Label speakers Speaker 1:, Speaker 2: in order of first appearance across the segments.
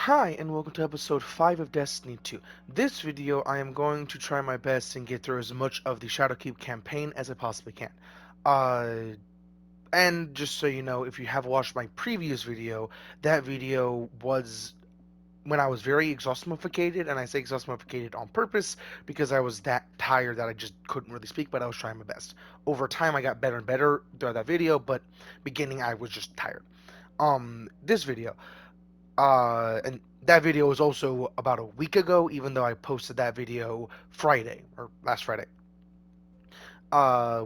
Speaker 1: Hi, and welcome to episode 5 of Destiny 2. This video, I am going to try my best and get through as much of the Shadowkeep campaign as I possibly can. Uh, and just so you know, if you have watched my previous video, that video was when I was very exhausted, and I say exhausted on purpose because I was that tired that I just couldn't really speak, but I was trying my best. Over time, I got better and better throughout that video, but beginning, I was just tired. This video, and that video was also about a week ago, even though I posted that video Friday or last Friday.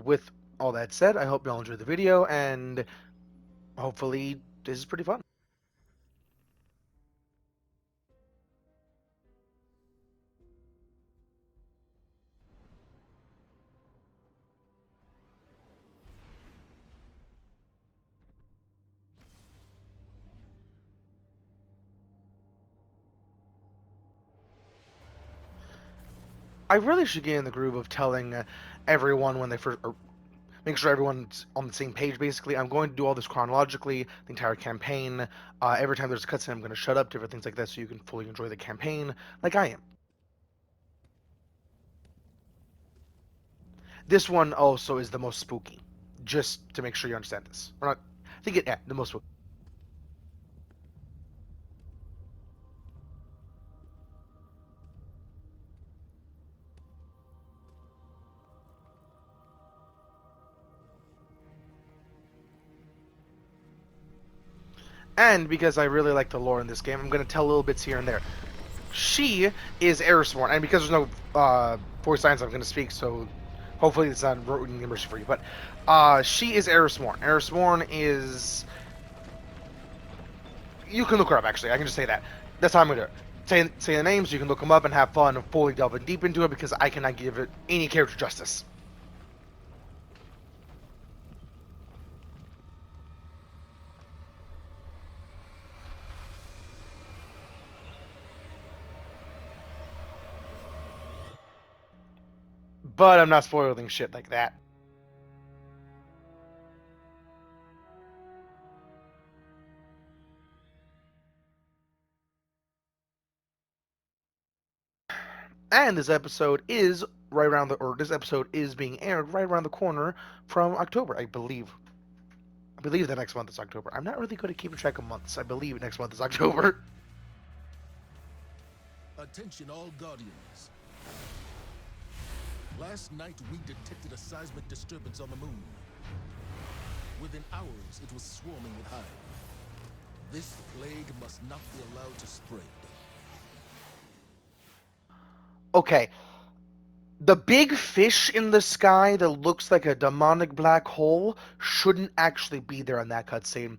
Speaker 1: With all that said, I hope y'all enjoyed the video, and hopefully this is pretty fun. I really should get in the groove of telling everyone when they first, or make sure everyone's on the same page. Basically, I'm going to do all this chronologically, the entire campaign. Every time there's a cutscene, I'm going to shut up, different things like that, so you can fully enjoy the campaign, like I am. This one also is the most spooky, just to make sure you understand this. Or not, I think yeah, the most spooky. And because I really like the lore in this game, I'm going to tell little bits here and there. She is Erismorn, and because there's no voice lines I'm going to speak, so hopefully it's not ruining the immersion for you. But she is Erismorn. Erismorn is. You can look her up, actually. I can just say that. That's how I'm going to do it. Say the names, you can look them up and have fun and fully delve in deep into it because I cannot give it any character justice. But I'm not spoiling shit like that. And this episode is being aired right around the corner from October, I believe. I believe the next month is October. I'm not really good at keeping track of months. I believe next month is October.
Speaker 2: Attention all Guardians. Last night we detected a seismic disturbance on the moon. Within hours it was swarming with hive. This plague must not be allowed to spread.
Speaker 1: Okay, the big fish in the sky that looks like a demonic black hole shouldn't actually be there in that cutscene.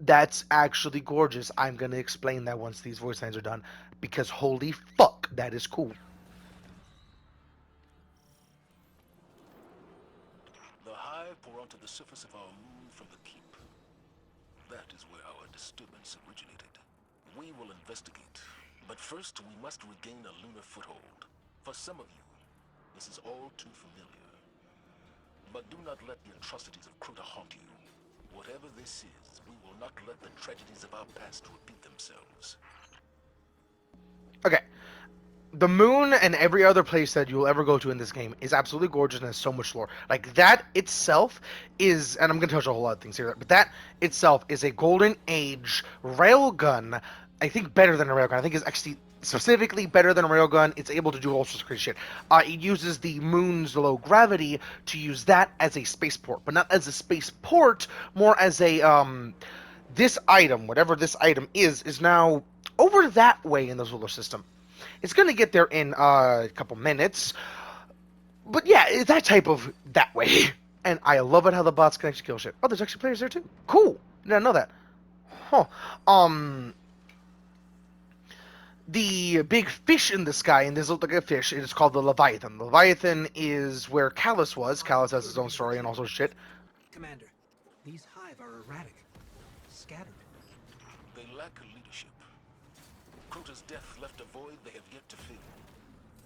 Speaker 1: That's actually gorgeous. I'm gonna explain that once these voice lines are done, because holy fuck, that is cool.
Speaker 2: The hive pour onto the surface of our moon from the keep. That is where our disturbance originated. We will investigate, but first we must regain a lunar foothold. For some of you, this is all too familiar. But do not let the atrocities of Crota haunt you. Whatever this is, we will not let the tragedies of our past repeat themselves.
Speaker 1: Okay, the moon and every other place that you'll ever go to in this game is absolutely gorgeous and has so much lore. Like that itself is, and I'm gonna touch a whole lot of things here, but that itself is a golden age railgun. I think better than a railgun. I think it's actually specifically better than a railgun. It's able to do all sorts of crazy shit. It uses the moon's low gravity to use that as a spaceport, but not as a spaceport, more as a this item, whatever this item is now over that way in the solar system. It's gonna get there in a couple minutes, but yeah, it's that type of that way. And I love it how the bots can actually kill shit. Oh, there's actually players there too. Cool. Didn't know that. Huh. Um, the big fish in the sky, and this looks like a fish. It is called the Leviathan. The Leviathan is where Callus was. Callus has his own story and all sorts of shit.
Speaker 3: Commander, these hive are erratic, scattered.
Speaker 2: They lack leadership. Crota's death left a void they have yet to fill.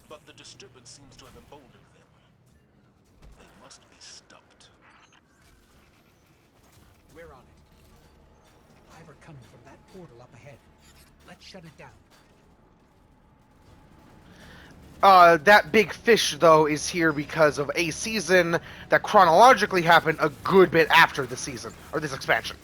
Speaker 2: But the disturbance seems to have emboldened them. They must be stopped.
Speaker 3: We're on it. Hive are coming from that portal up ahead. Let's shut it down.
Speaker 1: That big fish, though, is here because of a season that chronologically happened a good bit after the season, or this expansion.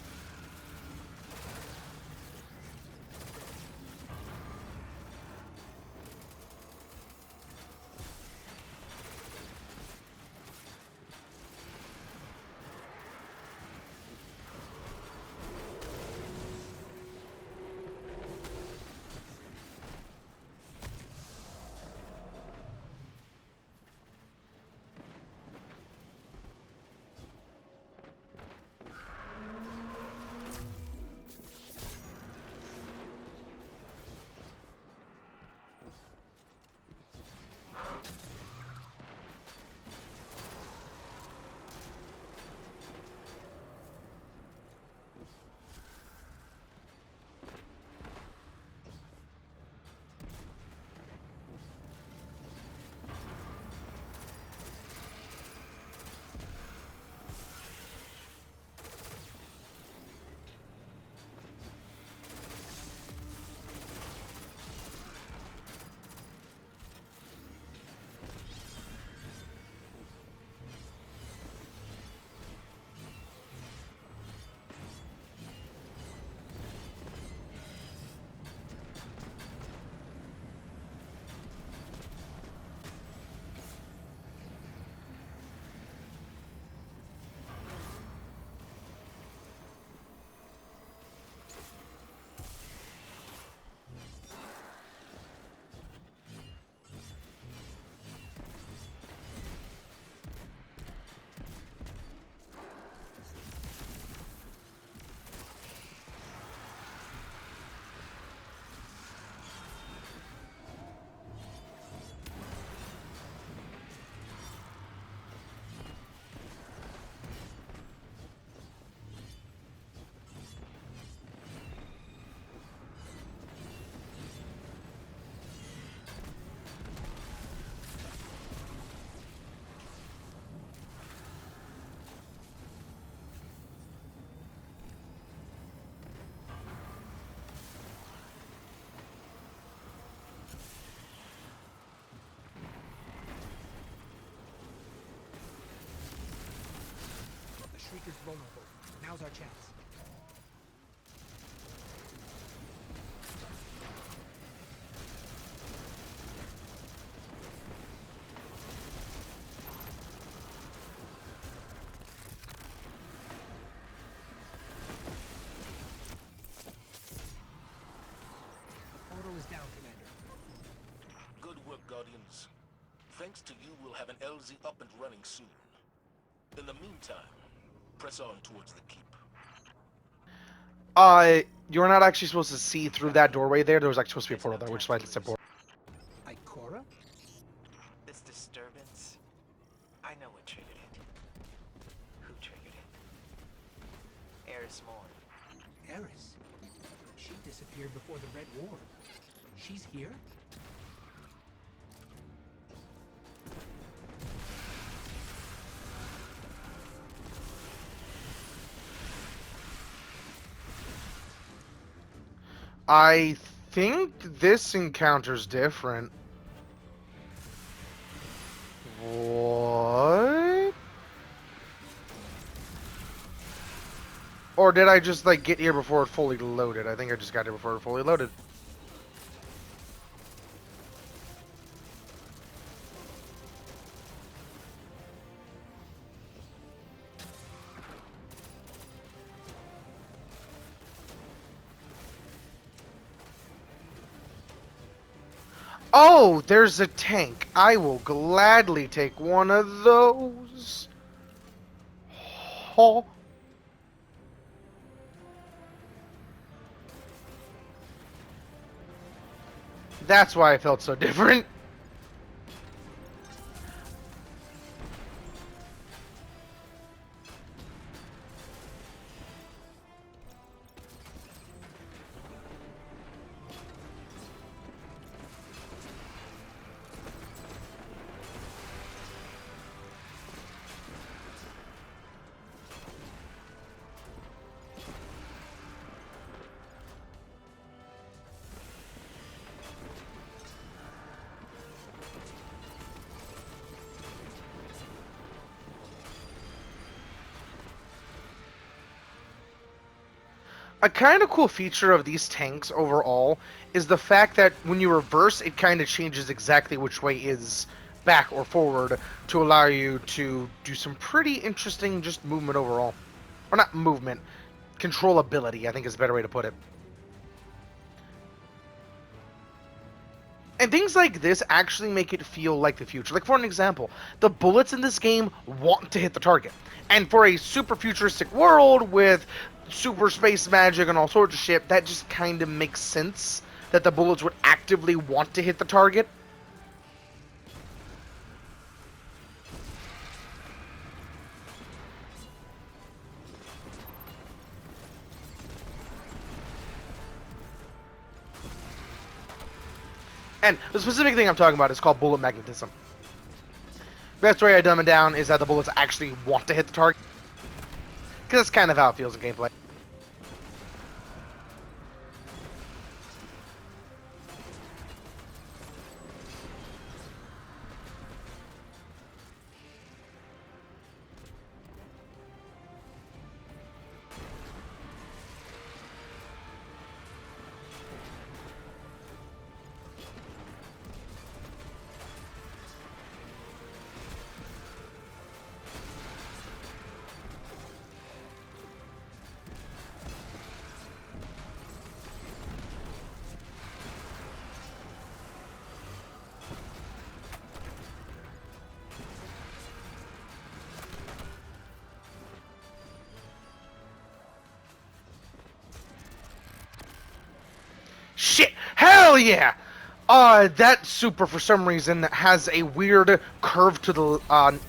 Speaker 3: The Shrieker's vulnerable. Now's our chance. Portal is down, Commander.
Speaker 2: Good work, Guardians. Thanks to you, we'll have an LZ up and running soon. In the meantime, press on towards the keep.
Speaker 1: You're not actually supposed to see through that doorway there. There was actually supposed to be a portal there, which is why it's important.
Speaker 3: Ikora?
Speaker 4: This disturbance, I know what triggered it. Who triggered it? Eris Morn.
Speaker 3: Eris. She disappeared before the Red War. She's here?
Speaker 1: I think this encounter's different. What? Or did I just, like, get here before it fully loaded? I think I just got here before it fully loaded. Oh, there's a tank. I will gladly take one of those. Oh. That's why I felt so different. A kind of cool feature of these tanks overall is the fact that when you reverse, it kind of changes exactly which way is back or forward to allow you to do some pretty interesting just movement overall. Or not movement, controllability, I think is a better way to put it. And things like this actually make it feel like the future. Like, for an example, the bullets in this game want to hit the target. And for a super futuristic world with super space magic and all sorts of shit, that just kind of makes sense that the bullets would actively want to hit the target. And the specific thing I'm talking about is called bullet magnetism. Best way I dumb it down is that the bullets actually want to hit the target. Because that's kind of how it feels in gameplay. Shit! Hell yeah! That super for some reason has a weird curve to the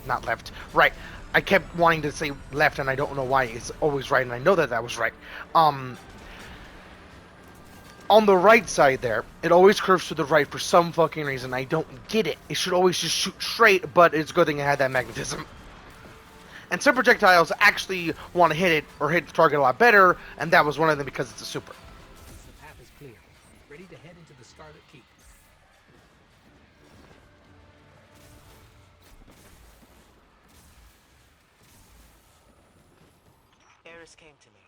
Speaker 1: not left, right. I kept wanting to say left, and I don't know why. It's always right, and I know that that was right. On the right side there, it always curves to the right for some fucking reason. I don't get it. It should always just shoot straight, but it's a good thing it had that magnetism. And some projectiles actually want to hit it or hit the target a lot better, and that was one of them because it's a super.
Speaker 3: The path is clear. Ready to head into the Scarlet Keep.
Speaker 4: Eris came to me.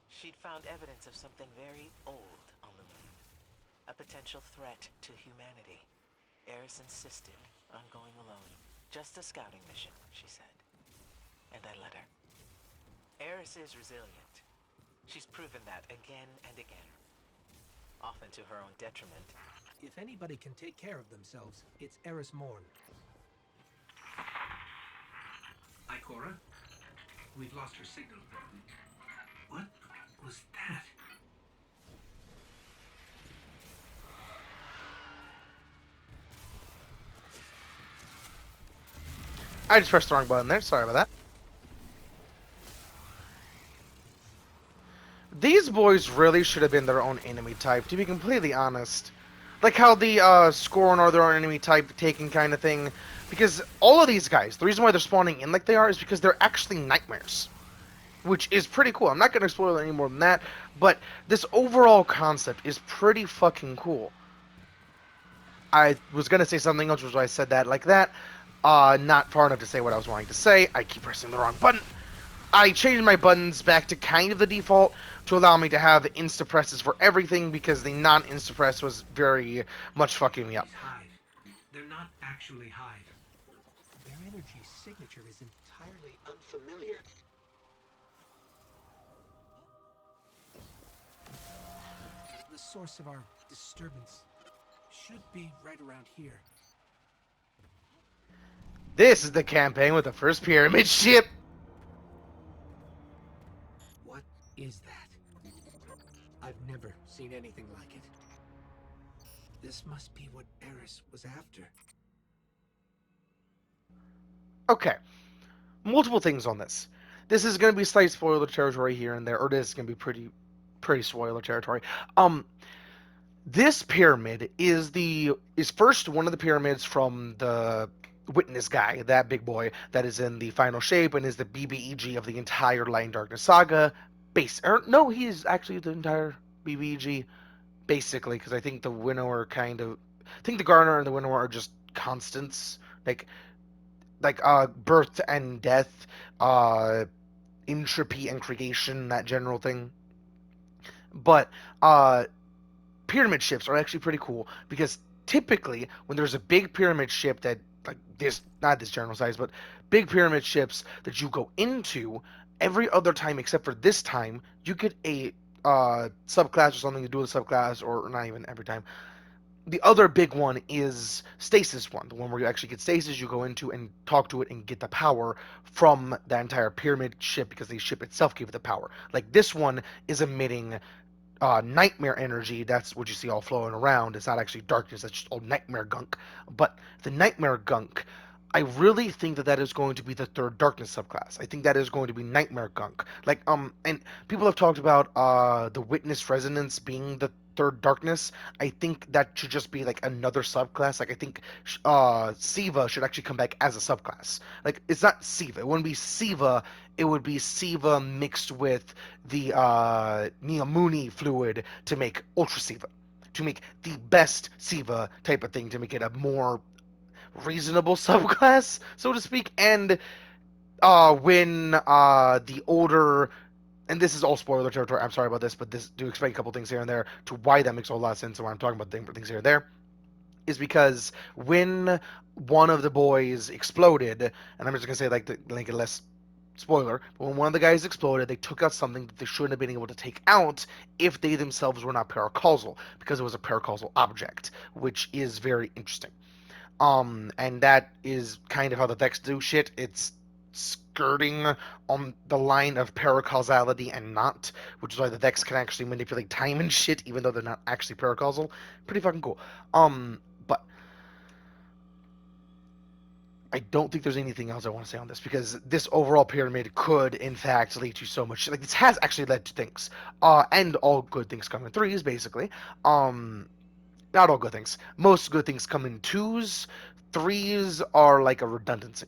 Speaker 4: She'd found evidence of something very old on the moon. A potential threat to humanity. Eris insisted on going alone. Just a scouting mission, she said. And I let her. Eris is resilient. She's proven that again and again. Often to her own detriment.
Speaker 3: If anybody can take care of themselves, it's Eris Morn.
Speaker 5: Ikora? We've lost her signal. What was that?
Speaker 1: I just pressed the wrong button there. Sorry about that. These boys really should have been their own enemy type, to be completely honest. Like how the Scorn are their own enemy type taking kind of thing. Because all of these guys, the reason why they're spawning in like they are is because they're actually nightmares. Which is pretty cool. I'm not going to spoil it any more than that. But this overall concept is pretty fucking cool. I was going to say something else, which is why I said that like that. Not far enough to say what I was wanting to say. I keep pressing the wrong button. I changed my buttons back to kind of the default to allow me to have insta-presses for everything because the non-insta-press was very much fucking me up.
Speaker 5: These Hive. They're not actually Hive.
Speaker 3: Their energy signature is entirely unfamiliar. The source of our disturbance should be right around here.
Speaker 1: This is the campaign with the first pyramid ship.
Speaker 3: What is that? I've never seen anything like it. This must be what Eris was after.
Speaker 1: Okay. Multiple things on this. This is going to be slight spoiler territory here and there, or this is going to be pretty spoiler territory. This pyramid is first one of the pyramids from the Witness guy, that big boy that is in the final shape and is the BBEG of the entire Light and Darkness saga. No, he's actually the entire BBEG, basically, because I think the Winnower I think the Garner and the Winnower are just constants, like birth and death, entropy and creation, that general thing. But pyramid ships are actually pretty cool because typically when there's a big pyramid ship that like this, not this general size, but big pyramid ships that you go into, every other time except for this time you get a subclass or something to do with subclass, or not even every time. The other big one is Stasis one, the one where you actually get Stasis, you go into and talk to it and get the power from the entire pyramid ship because the ship itself gave it the power. Like this one is emitting nightmare energy. That's what you see all flowing around. It's not actually darkness. That's just all nightmare gunk. But the nightmare gunk, I really think that that is going to be the third darkness subclass. I think that is going to be nightmare gunk. Like and people have talked about the witness resonance being the third darkness. I think that should just be like another subclass. Like I think Siva should actually come back as a subclass. Like it's not Siva. It wouldn't be Siva. It would be Siva mixed with the Neomuni fluid to make Ultra Siva, to make the best Siva type of thing, to make it a more reasonable subclass, so to speak. And when the older, and this is all spoiler territory, I'm sorry about this, but this do explain a couple things here and there to why that makes a whole lot of sense and why I'm talking about things here and there, is because when one of the boys exploded, and I'm just gonna say like to make it less spoiler, but when one of the guys exploded, they took out something that they shouldn't have been able to take out if they themselves were not paracausal, because it was a paracausal object, which is very interesting. And that is kind of how the Vex do shit. It's skirting on the line of paracausality and not, which is why the Vex can actually manipulate time and shit, even though they're not actually paracausal. Pretty fucking cool. But I don't think there's anything else I want to say on this because this overall pyramid could, in fact, lead to so much. Like this has actually led to things, and all good things come in threes, basically. Not all good things. Most good things come in twos. Threes are like a redundancy.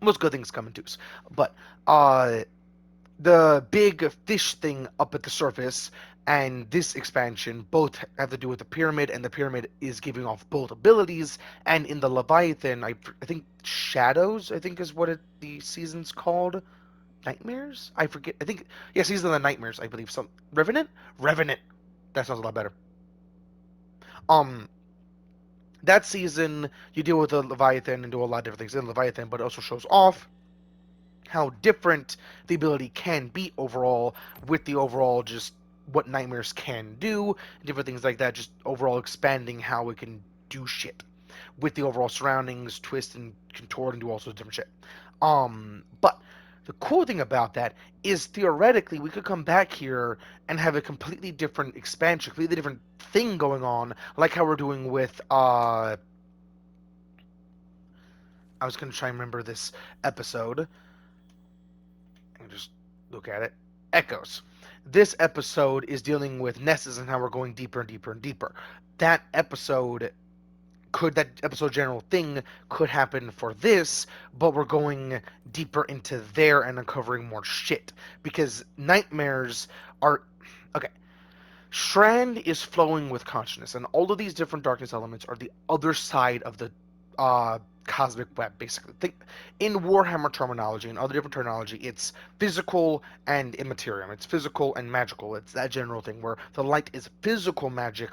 Speaker 1: Most good things come in twos. But the big fish thing up at the surface and this expansion both have to do with the pyramid, and the pyramid is giving off both abilities. And in the Leviathan, I think Shadows, I think is what the season's called. Nightmares? I forget. I think, yeah, Season of the Nightmares, I believe. Some Revenant? Revenant. That sounds a lot better. Um, that season, you deal with the Leviathan and do a lot of different things in Leviathan, but it also shows off how different the ability can be overall, with the overall just what nightmares can do, different things like that, just overall expanding how it can do shit with the overall surroundings, twist and contort and do all sorts of different shit. But the cool thing about that is theoretically we could come back here and have a completely different expansion, completely different thing going on, like how we're doing with I was gonna try and remember this episode and just look at it. Echoes. This episode is dealing with Nessus and how we're going deeper and deeper and deeper. That episode that episode general thing could happen for this, but we're going deeper into there and uncovering more shit. Because nightmares are okay. Strand is flowing with consciousness, and all of these different darkness elements are the other side of the cosmic web, basically. Think in Warhammer terminology and other different terminology, it's physical and immaterial. It's physical and magical. It's that general thing where the light is physical magic,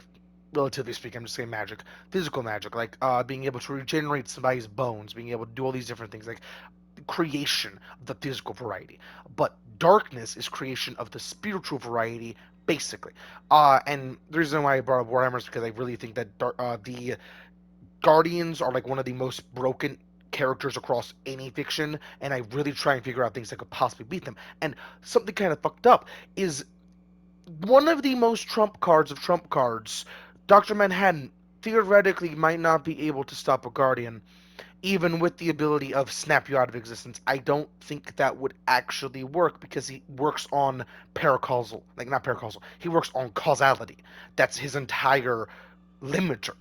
Speaker 1: relatively speaking. I'm just saying magic, physical magic, like being able to regenerate somebody's bones, being able to do all these different things, like creation of the physical variety. But darkness is creation of the spiritual variety, basically. And the reason why I brought up Warhammer is because I really think that the Guardians are like one of the most broken characters across any fiction, and I really try and figure out things that could possibly beat them. And something kind of fucked up is one of the most trump cards of trump cards, Dr. Manhattan, theoretically might not be able to stop a Guardian, even with the ability of snap you out of existence. I don't think that would actually work because he works on paracausal, like not paracausal, he works on causality. That's his entire limiter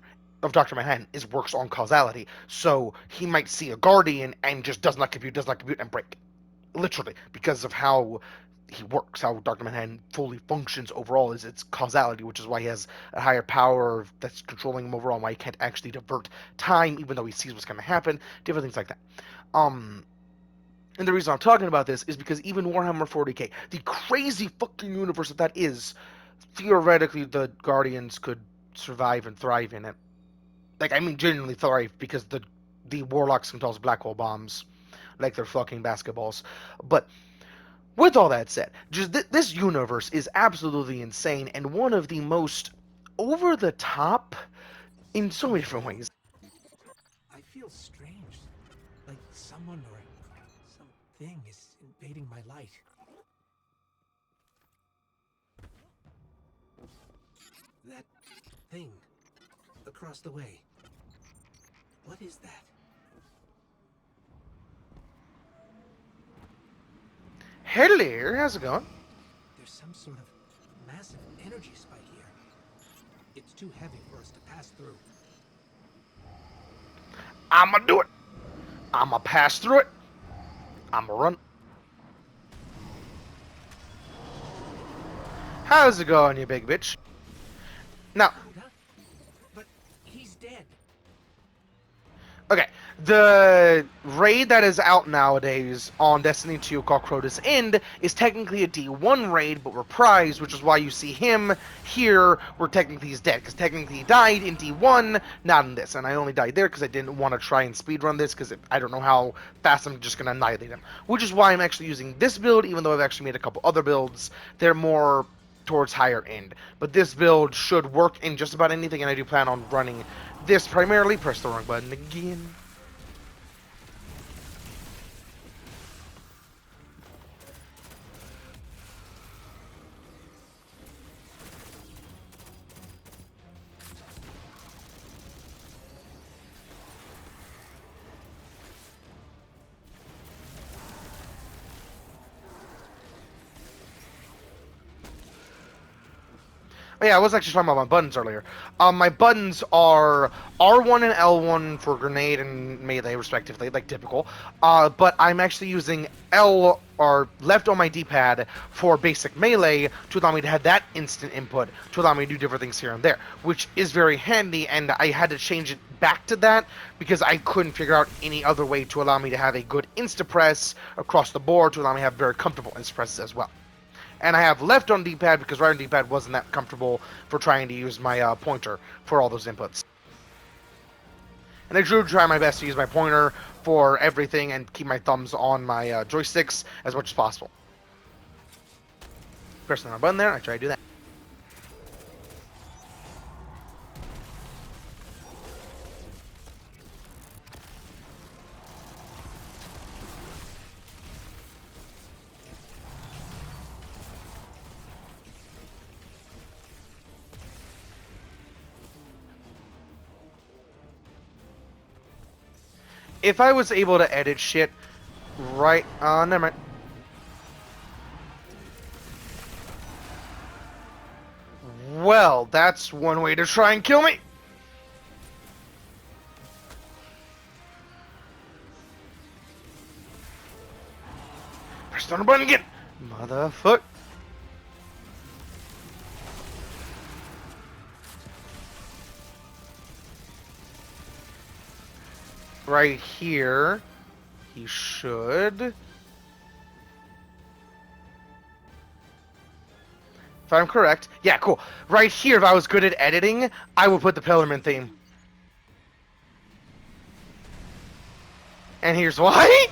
Speaker 1: of Dr. Manhattan is works on causality. So he might see a Guardian and just does not compute, and break. Literally, because of how he works, how Dr. Manhattan fully functions overall is its causality, which is why he has a higher power that's controlling him overall, and why he can't actually divert time, even though he sees what's going to happen, different things like that. And the reason I'm talking about this is because even Warhammer 40k, the crazy fucking universe that is, theoretically the Guardians could survive and thrive in it. Like, I mean, genuinely thrive because the Warlocks can toss black hole bombs like they're fucking basketballs. But with all that said, just this universe is absolutely insane and one of the most over the top in so many different ways.
Speaker 3: I feel strange. Like someone or something is invading my light. That thing across the way. What is that?
Speaker 1: Hello, how's it going?
Speaker 3: There's some sort of massive energy spike here. It's too heavy for us to pass through.
Speaker 1: I'ma do it. I'ma pass through it. I'ma run. How's it going, you big bitch? Now,
Speaker 3: Huh? But he's dead.
Speaker 1: okay, the raid that is out nowadays on Destiny 2 called Crota's End is technically a D1 raid, but reprised, which is why you see him here where technically he's dead, because technically he died in D1, not in this, and I only died there because I didn't want to try and speedrun this, because I don't know how fast I'm just going to annihilate him, which is why I'm actually using this build, even though I've actually made a couple other builds. They're more towards higher end, but this build should work in just about anything, and I do plan on running this primarily. Press the wrong button again. Oh, yeah, I was actually talking about my buttons earlier. My buttons are R1 and L1 for grenade and melee, respectively, like typical. But I'm actually using L or left on my D-pad for basic melee to allow me to have that instant input to allow me to do different things here and there, which is very handy. And I had to change it back to that because I couldn't figure out any other way to allow me to have a good insta press across the board to allow me to have very comfortable insta presses as well. And I have left on D-pad because right on D-pad wasn't that comfortable for trying to use my pointer for all those inputs. And I do try my best to use my pointer for everything and keep my thumbs on my joysticks as much as possible. Pressing the button there, I try to do that. If I was able to edit shit right, never mind. Well, that's one way to try and kill me. Press on the button again. Motherfucker. Right here, he should. If I'm correct. Yeah, cool. Right here, if I was good at editing, I would put the Pillarman theme. And here's why.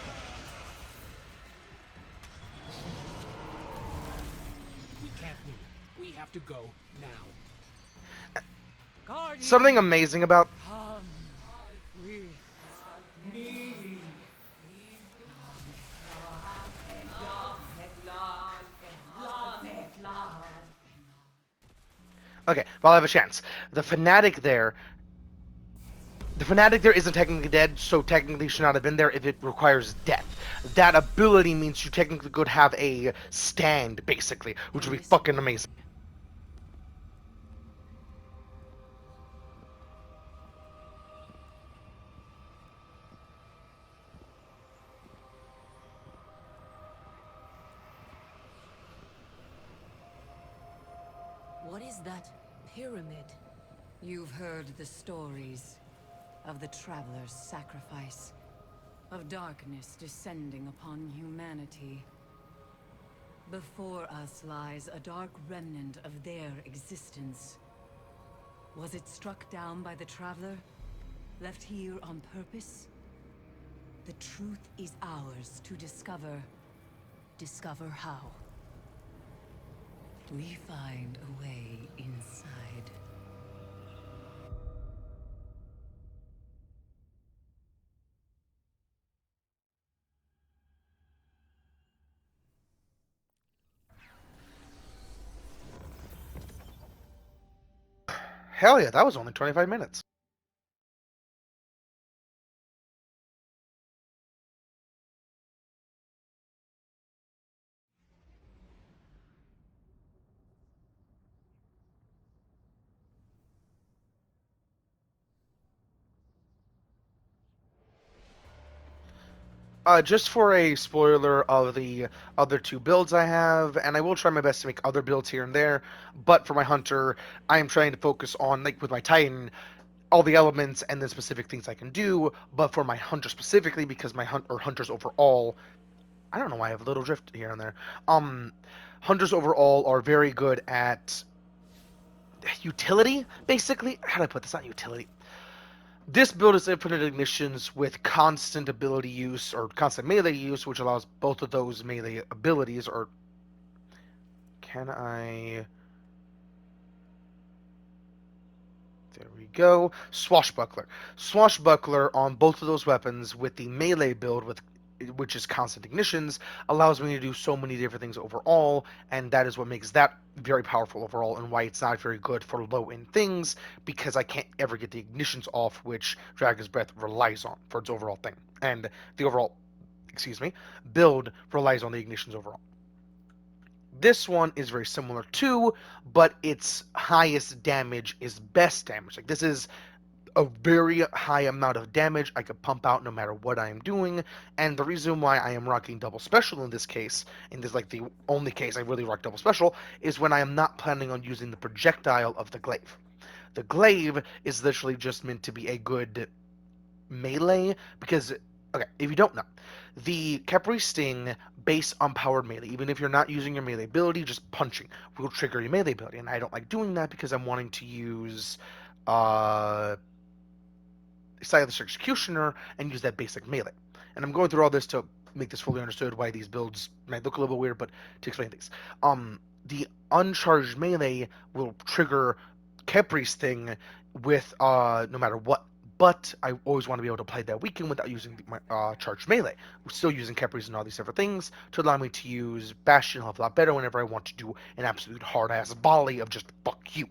Speaker 3: We can't move. We have to go now.
Speaker 1: Something amazing about okay, well I have a chance. The fanatic there isn't technically dead, so technically should not have been there if it requires death. That ability means you technically could have a stand, basically, which would be fucking amazing.
Speaker 6: What is that pyramid? You've heard the stories of the Traveler's sacrifice, of darkness descending upon humanity. Before us lies a dark remnant of their existence. Was it struck down by the Traveler? Left here on purpose? The truth is ours to discover. Discover how. We find a way inside.
Speaker 1: Hell yeah, that was only 25 minutes. Just for a spoiler of the other two builds I have, and I will try my best to make other builds here and there, but for my Hunter, I am trying to focus on, like with my Titan, all the elements and the specific things I can do, but for my Hunter specifically, because my Hunters overall, I don't know why I have a little drift here and there, Hunters overall are very good at utility, basically. How do I put this? Not utility. This build is infinite ignitions with constant ability use or constant melee use, which allows both of those melee abilities. Or can I? There we go. Swashbuckler. Swashbuckler on both of those weapons with the melee build, which is constant ignitions, allows me to do so many different things overall, and that is what makes that very powerful overall, and why it's not very good for low-end things, because I can't ever get the ignitions off, which Dragon's Breath relies on for its overall thing. And the overall, build relies on the ignitions overall. This one is very similar too, but its highest damage is best damage. Like, this is a very high amount of damage I could pump out no matter what I am doing, and the reason why I am rocking double special in this case, and this is like the only case I really rock double special, is when I am not planning on using the projectile of the glaive. The glaive is literally just meant to be a good melee, because, okay, if you don't know, the Khepri Sting, based on powered melee, even if you're not using your melee ability, just punching will trigger your melee ability, and I don't like doing that because I'm wanting to use Silas Executioner and use that basic melee. And I'm going through all this to make this fully understood why these builds might look a little bit weird, but to explain things. The uncharged melee will trigger Khepri's thing with no matter what. But I always want to be able to play that weekend without using my charged melee. We're still using Khepri's and all these different things to allow me to use Bastion a lot better whenever I want to do an absolute hard-ass volley of just fuck you.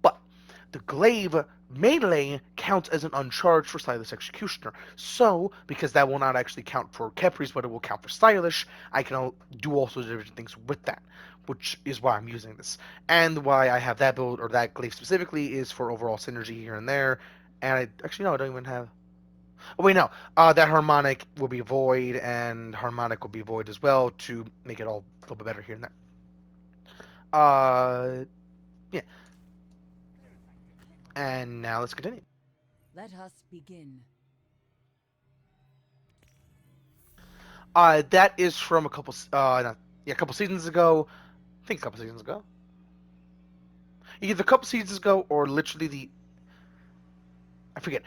Speaker 1: But the glaive melee counts as an uncharged for Stylish Executioner. So, because that will not actually count for Khepri's, but it will count for Stylish, I can do all sorts of different things with that, which is why I'm using this. And why I have that build, or that glaive specifically, is for overall synergy here and there. And I don't even have... Oh, wait, no. That Harmonic will be Void, and Harmonic will be Void as well, to make it all a little bit better here and there. Yeah. And now let's continue.
Speaker 6: Let us begin.
Speaker 1: That is from a couple, a couple seasons ago. I think a couple seasons ago. Either a couple seasons ago or literally I forget.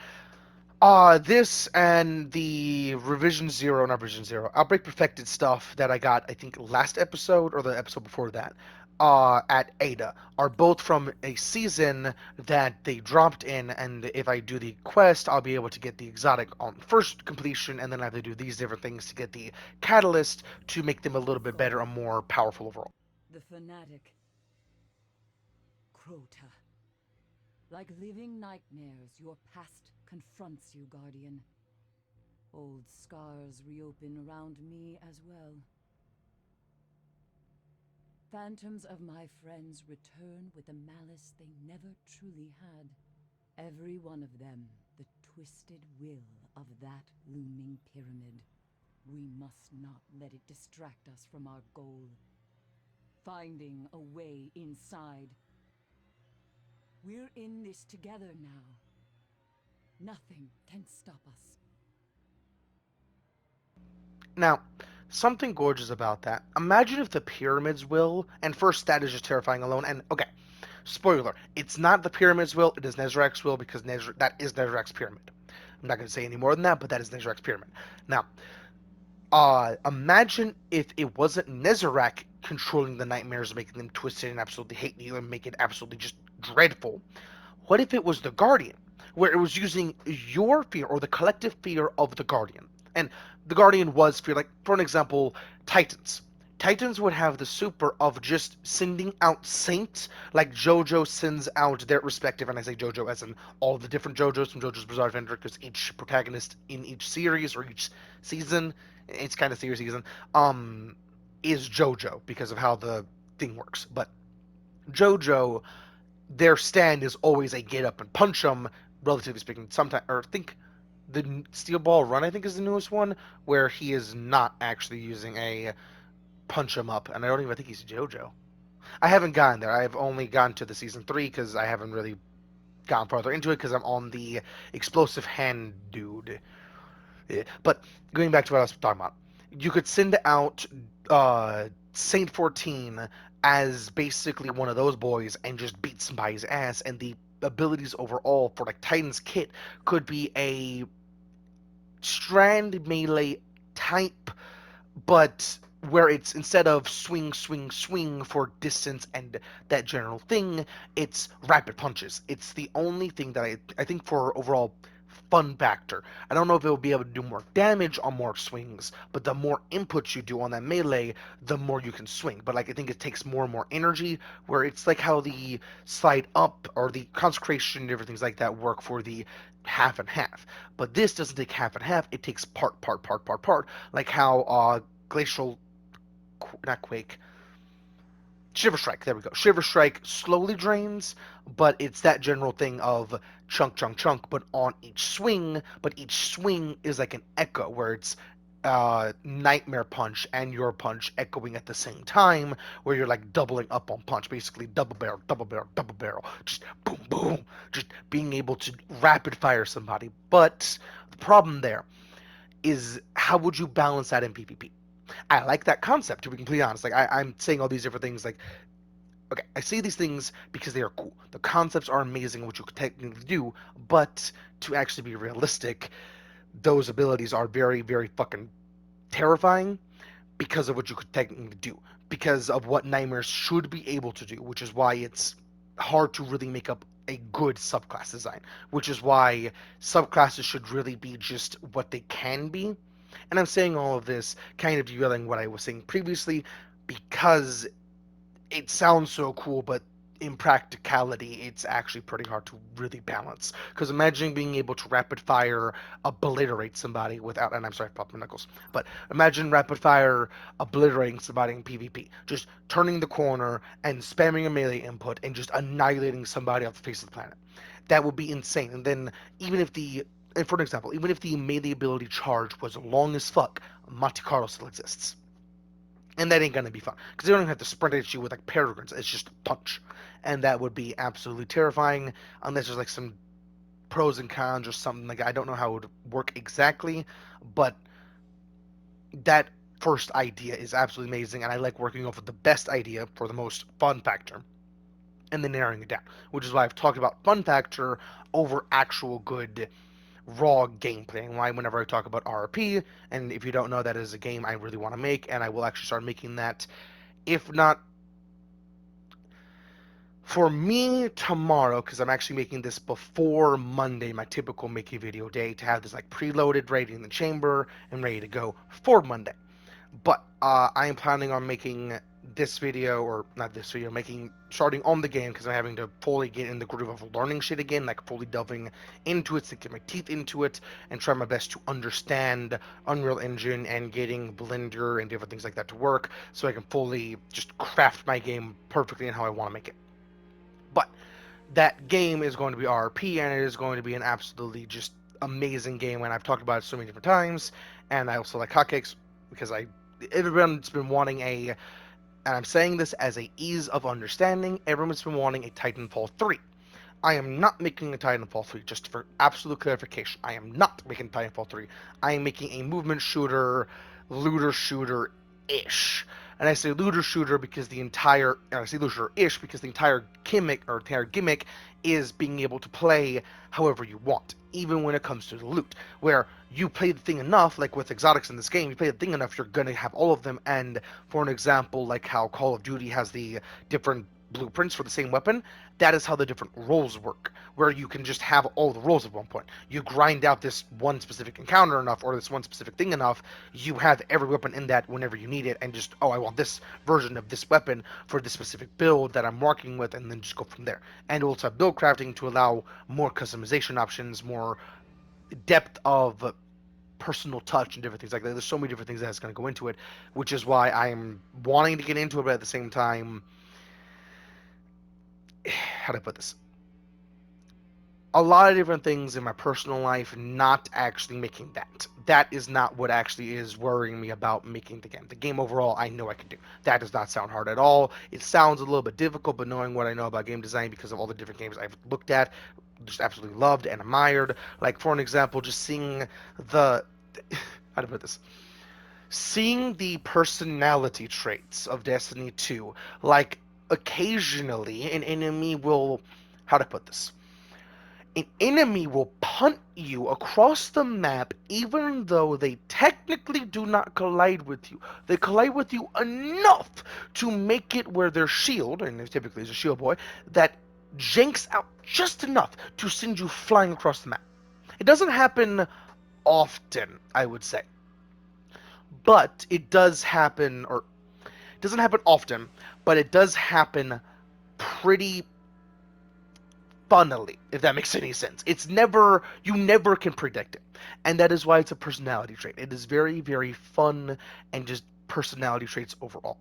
Speaker 1: This and the Revision Zero, not Revision Zero, Outbreak Perfected stuff that I got, I think, last episode or the episode before that, at Ada, are both from a season that they dropped in, and if I do the quest, I'll be able to get the exotic on first completion, and then I have to do these different things to get the catalyst to make them a little bit better and more powerful overall.
Speaker 6: The fanatic. Crota. Like living nightmares, your past confronts you, Guardian. Old scars reopen around me as well. Phantoms of my friends return with a malice they never truly had. Every one of them, the twisted will of that looming pyramid. We must not let it distract us from our goal. Finding a way inside. We're in this together now. Nothing can stop us.
Speaker 1: Now, something gorgeous about that. Imagine if the pyramids will, and first that is just terrifying alone. And okay, spoiler, it's not the pyramids will, it is Nezarek's will because that is Nezarek's pyramid. I'm not going to say any more than that, but that is Nezarek's pyramid. Now, imagine if it wasn't Nezarek controlling the nightmares, making them twisted and absolutely hate you and make it absolutely just dreadful. What if it was the Guardian, where it was using your fear or the collective fear of the Guardian? And the Guardian was fear, like, for an example, Titans. Titans would have the super of just sending out saints, like JoJo sends out their respective, and I say JoJo as in all the different JoJos from JoJo's Bizarre Adventure, because each protagonist in each series or each season, it's kind of season, is JoJo because of how the thing works. But JoJo, their stand is always a get up and punch them, relatively speaking. Sometimes, or I think the Steel Ball Run, I think, is the newest one, where he is not actually using a punch him up, and I don't even think he's JoJo. I haven't gotten there. I've only gotten to the season 3 because I haven't really gone farther into it because I'm on the explosive hand dude. Yeah. But going back to what I was talking about, you could send out Saint 14 as basically one of those boys and just beat somebody's ass, and the abilities overall for like Titan's kit could be a strand melee type, but where it's instead of swing, swing, swing for distance and that general thing, it's rapid punches. It's the only thing that I think for overall fun factor. I don't know if it will be able to do more damage on more swings, but the more inputs you do on that melee, the more you can swing. But like I think it takes more and more energy, where it's like how the slide up or the consecration and different things like that work for the half and half. But this doesn't take half and half, it takes part. Like how Glacial, not Quake, Shiver Strike, there we go. Shiver Strike slowly drains, but it's that general thing of chunk, chunk, chunk, but on each swing. But each swing is like an echo, where it's Nightmare Punch and your punch echoing at the same time, where you're like doubling up on punch, basically double barrel, double barrel, double barrel, just boom, boom, just being able to rapid fire somebody. But the problem there is how would you balance that in PvP? I like that concept, to be completely honest. Like I'm saying all these different things. Like, okay, I say these things because they are cool. The concepts are amazing, what you could technically do, but to actually be realistic, those abilities are very, very fucking terrifying because of what you could technically do, because of what nightmares should be able to do, which is why it's hard to really make up a good subclass design, which is why subclasses should really be just what they can be. And I'm saying all of this kind of derailing what I was saying previously because it sounds so cool, but in practicality, it's actually pretty hard to really balance. Because imagine being able to rapid fire obliterate somebody without, and I'm sorry, pop my knuckles, but imagine rapid fire obliterating somebody in PvP, just turning the corner and spamming a melee input and just annihilating somebody off the face of the planet. That would be insane. And then even if the, and for an example, even if the melee ability charge was long as fuck, Monte Carlo still exists. And that ain't gonna be fun because they don't even have to sprint at you with like peregrines. It's just punch, and that would be absolutely terrifying unless there's like some pros and cons or something like that. I don't know how it would work exactly, but that first idea is absolutely amazing, and I like working off of the best idea for the most fun factor, and then narrowing it down. Which is why I've talked about fun factor over actual good raw gameplay. And why whenever I talk about RP, and if you don't know, that is a game I really want to make, and I will actually start making that, if not for me tomorrow, because I'm actually making this before Monday, my typical Mickey video day, to have this like preloaded, ready in the chamber, and ready to go for Monday. But I am planning on making this video, or not this video, starting on the game because I'm having to fully get in the groove of learning shit again, like fully delving into it, sinking my teeth into it, and try my best to understand Unreal Engine and getting Blender and different things like that to work, so I can fully just craft my game perfectly in how I want to make it. But that game is going to be RP, and it is going to be an absolutely just amazing game, and I've talked about it so many different times, and I also like hotcakes because everyone's been wanting and I'm saying this as a ease of understanding, everyone's been wanting a Titanfall 3. I am not making a Titanfall 3, just for absolute clarification. I am not making Titanfall 3. I am making a movement shooter looter shooter ish. And I say looter shooter because the entire, and I say looter shooter ish because the entire gimmick is being able to play however you want, even when it comes to the loot. Where you play the thing enough, like with exotics in this game, you play the thing enough, you're gonna have all of them. And for an example, like how Call of Duty has the different blueprints for the same weapon, that is how the different roles work, where you can just have all the roles at one point. You grind out this one specific encounter enough, or this one specific thing enough, you have every weapon in that whenever you need it, and just, oh, I want this version of this weapon for this specific build that I'm working with, and then just go from there. And also have build crafting to allow more customization options, more depth of personal touch and different things like that. There's so many different things that's going to go into it, which is why I'm wanting to get into it, but at the same time, how do I put this? A lot of different things in my personal life not actually making that. That is not what actually is worrying me about making the game. The game overall, I know I can do. That does not sound hard at all. It sounds a little bit difficult, but knowing what I know about game design because of all the different games I've looked at, just absolutely loved and admired. Like, for an example, just seeing the... how to put this? Seeing the personality traits of Destiny 2, like, occasionally an enemy will... how to put this? An enemy will punt you across the map even though they technically do not collide with you. They collide with you enough to make it where their shield, and it typically is a shield boy, that janks out just enough to send you flying across the map. It doesn't happen often, I would say. But it does happen, or it doesn't happen often, but it does happen pretty funnily, if that makes any sense. It's never, you never can predict it. And that is why it's a personality trait. It is very, very fun and just personality traits overall.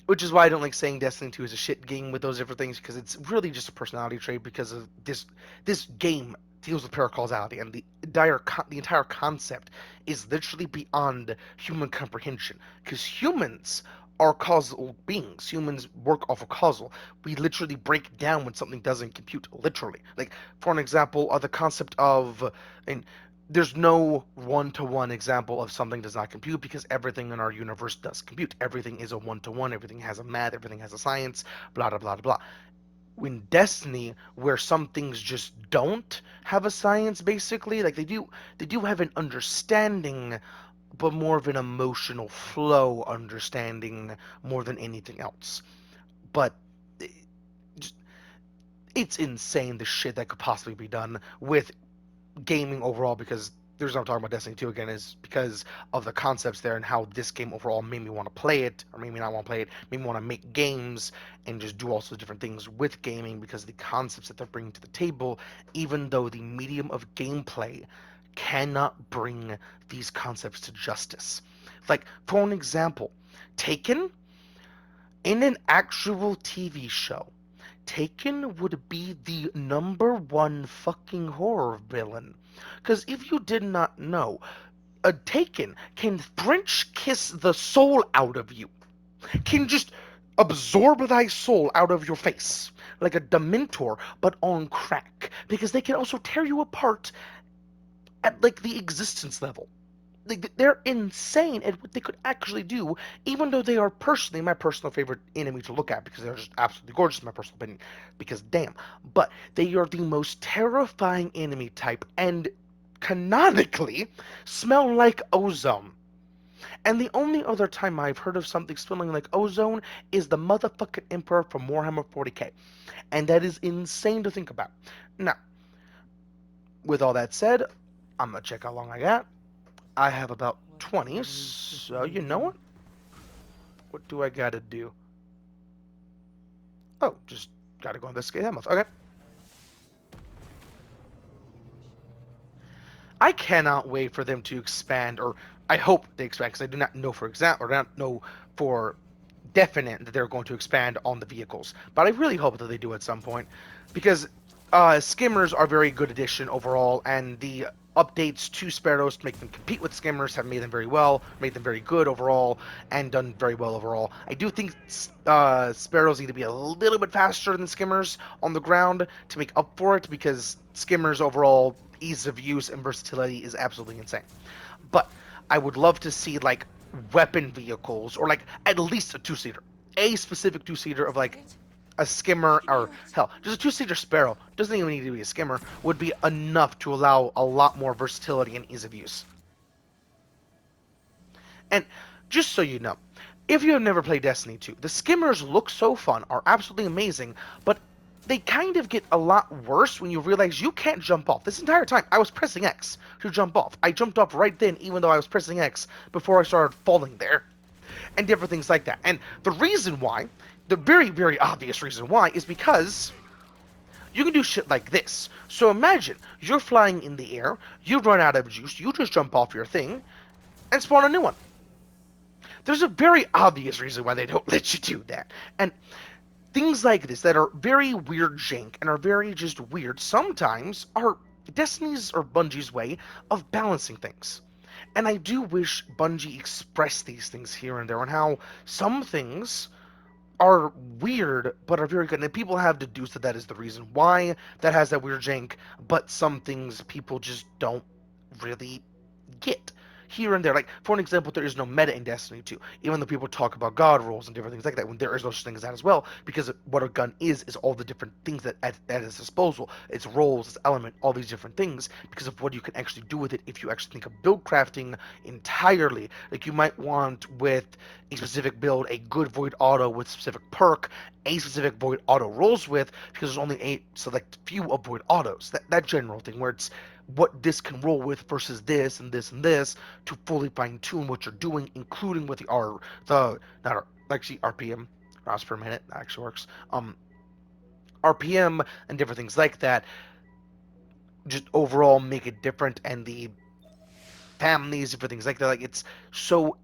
Speaker 1: Which is why I don't like saying Destiny 2 is a shit game with those different things, because it's really just a personality trait because of this game deals with paracausality, and the entire concept is literally beyond human comprehension, because humans are causal beings. Humans work off of causal. We literally break down when something doesn't compute, literally. Like, for an example, the concept of, and there's no one-to-one example of something does not compute, because everything in our universe does compute. Everything is a one-to-one. Everything has a math. Everything has a science. Blah, blah, blah, blah. In Destiny, where some things just don't have a science, basically, like they do have an understanding, but more of an emotional flow understanding more than anything else. But it's insane the shit that could possibly be done with gaming overall, because the reason I'm talking about Destiny 2 again is because of the concepts there and how this game overall made me want to play it, or made me not want to play it, made me want to make games and just do all sorts of different things with gaming, because of the concepts that they're bringing to the table, even though the medium of gameplay cannot bring these concepts to justice. Like, for an example, Taken, in an actual TV show, Taken would be the #1 fucking horror villain. Because if you did not know, a Taken can French kiss the soul out of you. Can just absorb thy soul out of your face. Like a Dementor, but on crack. Because they can also tear you apart at, like, the existence level. They're insane at what they could actually do, even though they are personally my personal favorite enemy to look at, because they're just absolutely gorgeous in my personal opinion, because damn. But they are the most terrifying enemy type, and canonically smell like ozone. And the only other time I've heard of something smelling like ozone is the motherfucking Emperor from Warhammer 40k. And that is insane to think about. Now, with all that said, I'm gonna check how long I got. I have about 20, so you know what? What do I gotta do? Oh, just gotta go investigate that month. Okay. I cannot wait for them to expand, or I hope they expand, because I do not know for example, or not know for definite that they're going to expand on the vehicles. But I really hope that they do at some point, because skimmers are a very good addition overall, and the updates to Sparrows to make them compete with skimmers have made them very well, made them very good overall, and done very well overall. I do think Sparrows need to be a little bit faster than skimmers on the ground to make up for it, because skimmers overall ease of use and versatility is absolutely insane. But I would love to see like weapon vehicles or like at least a two-seater. A specific two-seater of like a skimmer or hell, just a two-seater Sparrow, doesn't even need to be a skimmer, would be enough to allow a lot more versatility and ease of use. And just so you know, if you have never played Destiny 2, the skimmers look so fun, are absolutely amazing, but they kind of get a lot worse when you realize you can't jump off. This entire time, I was pressing X to jump off. I jumped off right then, even though I was pressing X before I started falling there. And different things like that. And the reason why, the very, very obvious reason why, is because you can do shit like this. So imagine, you're flying in the air, you run out of juice, you just jump off your thing, and spawn a new one. There's a very obvious reason why they don't let you do that. And things like this that are very weird jank and are very just weird sometimes are Destiny's or Bungie's way of balancing things. And I do wish Bungie expressed these things here and there on how some things are weird but are very good. And people have deduced that that is the reason why that has that weird jank, but some things people just don't really get. Here and there, like for an example, there is no meta in Destiny 2, even though people talk about god rolls and different things like that, when there is no such thing as that as well, because what a gun is all the different things that at its disposal, its rolls, its element, all these different things, because of what you can actually do with it if you actually think of build crafting entirely. Like you might want with a specific build a good void auto with specific perk, a specific void auto rolls with, because there's only a select few of void autos, that general thing where it's what this can roll with versus this and this and this to fully fine tune what you're doing, including with RPM, rounds per minute, that actually works. RPM and different things like that. Just overall make it different, and the families, different things like that. Like it's so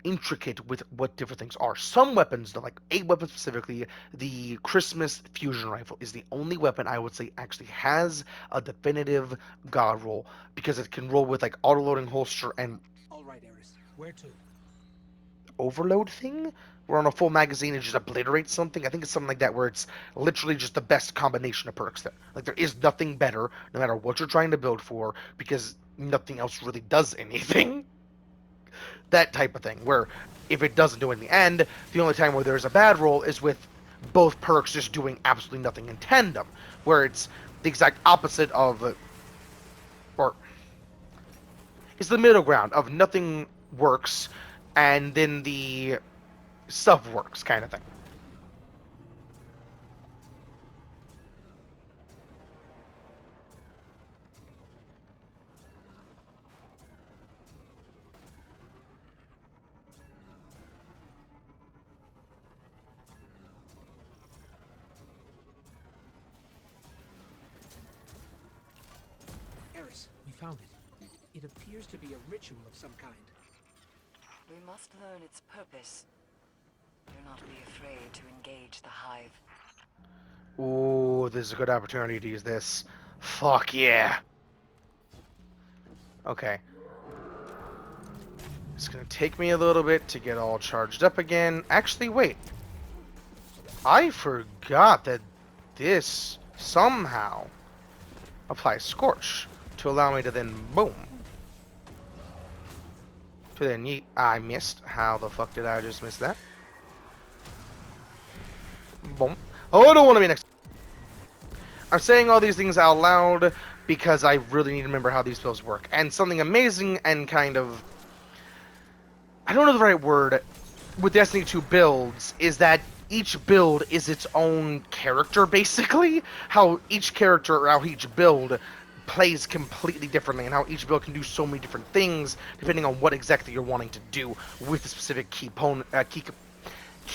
Speaker 1: intricate with what different things are. Some weapons, though, like a weapon specifically, the Christmas fusion rifle is the only weapon I would say actually has a definitive god roll, because it can roll with like auto-loading holster and
Speaker 3: All right, Eris. Where to?
Speaker 1: overload thing, where on a full magazine it just obliterates something. I think it's something like that, where it's literally just the best combination of perks there. Like there is nothing better, no matter what you're trying to build for, because nothing else really does anything. That type of thing, where if it doesn't do it in the end, the only time where there's a bad roll is with both perks just doing absolutely nothing in tandem, where it's the exact opposite of, or it's the middle ground of nothing works and then the stuff works kind of thing.
Speaker 3: Eris, we found it. It appears to be a ritual of some kind.
Speaker 7: We must learn its purpose. Do not be afraid to engage the Hive.
Speaker 1: Ooh, this is a good opportunity to use this. Fuck yeah. Okay. It's gonna take me a little bit to get all charged up again. Actually, wait. I forgot that this somehow applies Scorch to allow me to then boom. To then yeet. I missed. How the fuck did I just miss that? Boom. Oh, I don't want to be next. I'm saying all these things out loud because I really need to remember how these spells work. And something amazing and kind of, I don't know the right word, with Destiny 2 builds is that each build is its own character, basically. How each character, or how each build plays completely differently, and how each build can do so many different things depending on what exactly you're wanting to do with the specific key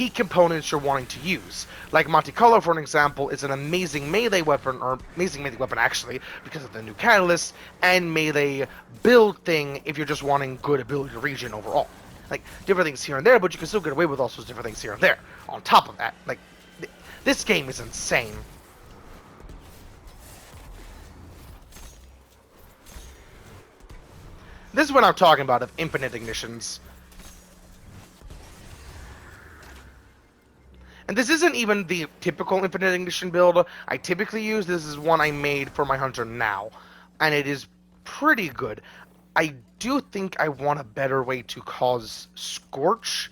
Speaker 1: components you're wanting to use. Like Monte Carlo, for an example, is an amazing melee weapon, or amazing melee weapon actually, because of the new catalyst, and melee build thing if you're just wanting good ability region overall. Like, different things here and there, but you can still get away with all sorts of different things here and there. On top of that, like, this game is insane. This is what I'm talking about, of infinite ignitions. And this isn't even the typical infinite ignition build I typically use. This is one I made for my hunter now. and it is pretty good. I do think I want a better way to cause Scorch.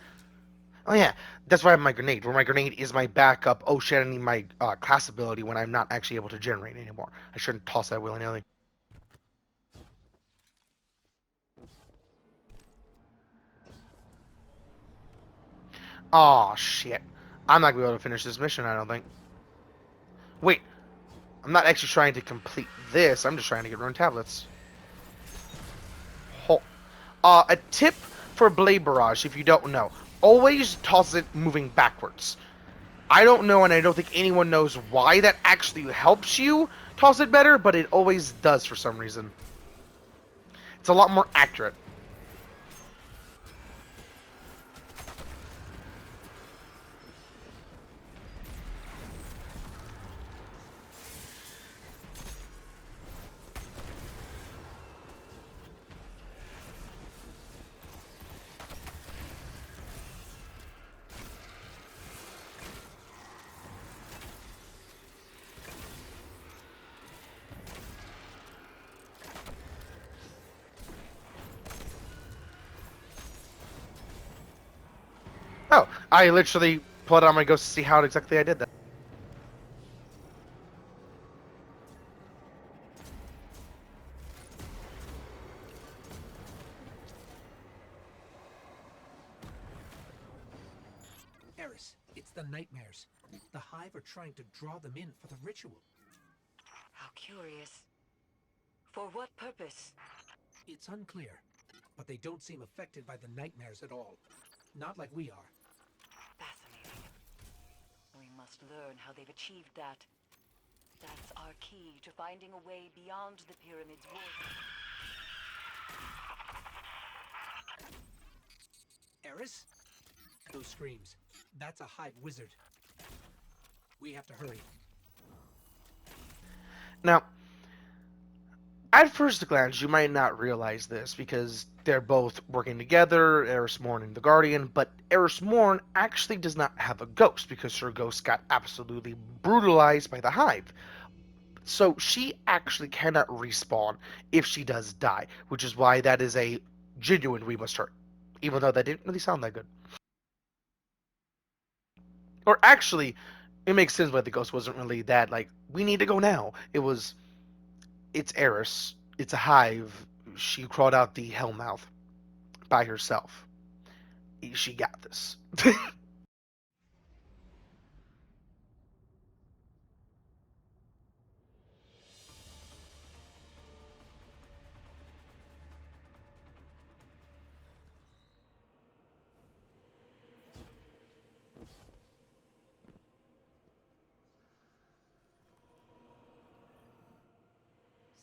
Speaker 1: Oh yeah, that's why I have my grenade. Where my grenade is my backup. Oh shit, I need my class ability when I'm not actually able to generate anymore. I shouldn't toss that willy nilly. Oh shit, I'm not gonna be able to finish this mission. I don't think. Wait, I'm not actually trying to complete this. I'm just trying to get rune tablets. A tip for Blade Barrage, if you don't know, always toss it moving backwards. I don't know, and I don't think anyone knows why that actually helps you toss it better, but it always does for some reason. It's a lot more accurate. Oh, I literally pulled out my ghost to see how exactly I did that.
Speaker 3: Eris, it's the nightmares. The Hive are trying to draw them in for the ritual.
Speaker 7: How curious. For what purpose?
Speaker 3: It's unclear, but they don't seem affected by the nightmares at all. Not like we are.
Speaker 7: Fascinating. We must learn how they've achieved that. That's our key to finding a way beyond the pyramid's walls.
Speaker 3: Eris? Those screams. That's a Hive wizard. We have to hurry.
Speaker 1: Now, at first glance, you might not realize this because they're both working together, Eris Morn and the Guardian, but Eris Morn actually does not have a ghost because her ghost got absolutely brutalized by the Hive. So she actually cannot respawn if she does die, which is why that is a genuine we must hurt, even though that didn't really sound that good. Or actually, it makes sense why the ghost wasn't really that, like, we need to go now. It's Eris. It's a Hive. She crawled out the Hellmouth by herself. She got this.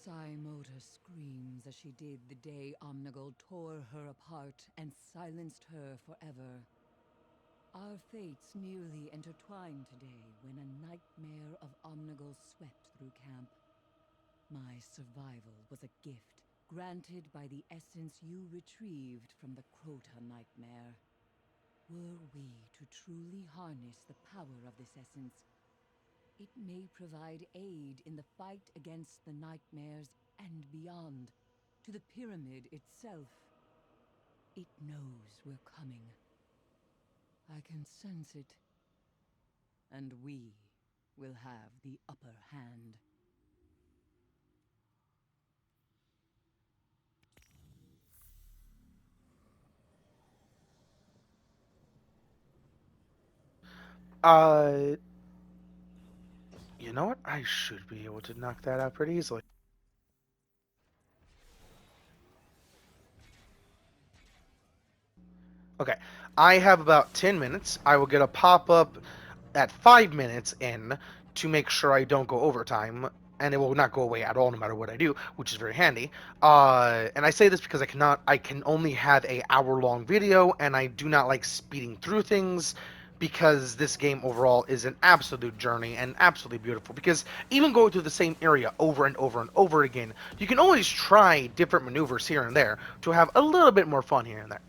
Speaker 6: Saimota screams as she did the day Omnigul tore her apart and silenced her forever. Our fates nearly intertwined today when a nightmare of Omnigul swept through camp. My survival was a gift granted by the essence you retrieved from the Crota nightmare. Were we to truly harness the power of this essence, it may provide aid in the fight against the nightmares and beyond, to the pyramid itself. It knows we're coming. I can sense it. And we will have the upper hand.
Speaker 1: You know what? I should be able to knock that out pretty easily. Okay, I have about 10 minutes. I will get a pop-up at 5 minutes in to make sure I don't go overtime, and it will not go away at all no matter what I do, which is very handy. And I say this because I can only have a hour-long video, and I do not like speeding through things, because this game overall is an absolute journey and absolutely beautiful. Because even going through the same area over and over and over again, you can always try different maneuvers here and there to have a little bit more fun here and there.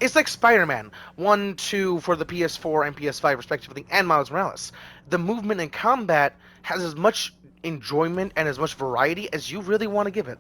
Speaker 1: It's like Spider-Man 1, 2 for the PS4 and PS5 respectively, and Miles Morales. The movement and combat has as much enjoyment and as much variety as you really want to give it.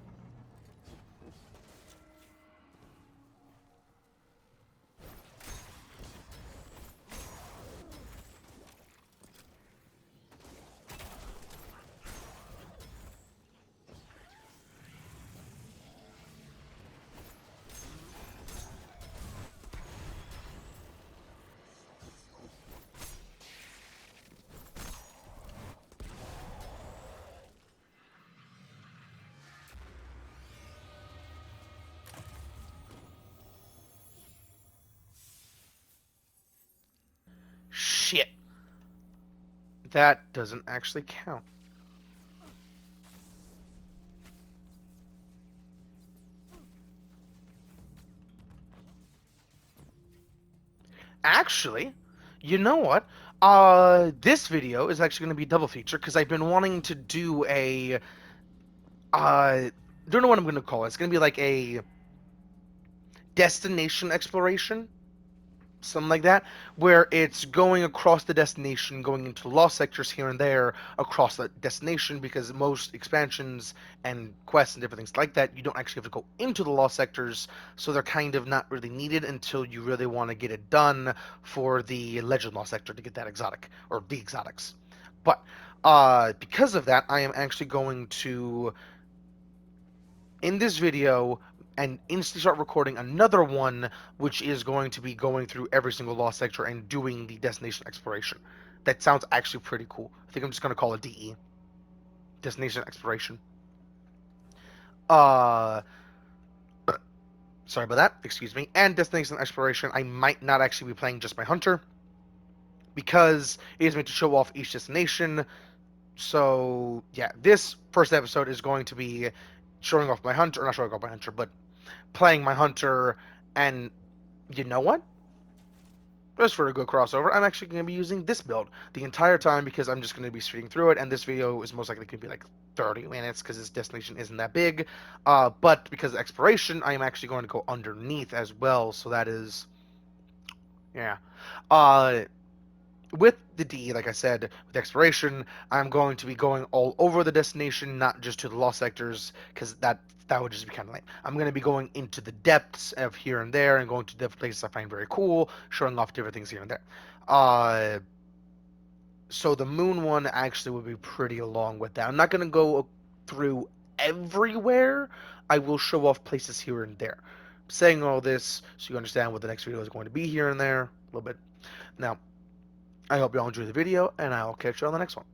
Speaker 1: Shit. That doesn't actually count. Actually, you know what? This video is actually going to be double feature because I've been wanting to do a don't know what I'm going to call it. It's going to be like a destination exploration, something like that, where it's going across the destination, going into lost sectors here and there across the destination, because most expansions and quests and different things like that, you don't actually have to go into the lost sectors, so they're kind of not really needed until you really want to get it done for the Legend Lost Sector to get that exotic, or the exotics. But because of that, I am actually going to, in this video, and instantly start recording another one, which is going to be going through every single lost sector and doing the destination exploration. That sounds actually pretty cool. I think I'm just going to call it DE, destination exploration. Sorry about that, excuse me. And destination exploration, I might not actually be playing just my hunter, because it is meant to show off each destination. So yeah, this first episode is going to be showing off my hunter, or not showing off my hunter, but playing my hunter. And you know what? Just for a good crossover, I'm actually going to be using this build the entire time, because I'm just going to be speeding through it, and this video is most likely going to be like 30 minutes because this destination isn't that big. But because of exploration, I am actually going to go underneath as well, so that is, yeah. With the DE, like I said, with exploration, I'm going to be going all over the destination, not just to the lost sectors, because that would just be kind of lame. I'm going to be going into the depths of here and there, and going to different places I find very cool, showing off different things here and there. So the moon one actually would be pretty along with that. I'm not going to go through everywhere. I will show off places here and there. I'm saying all this so you understand what the next video is going to be here and there a little bit. Now, I hope you all enjoyed the video, and I'll catch you on the next one.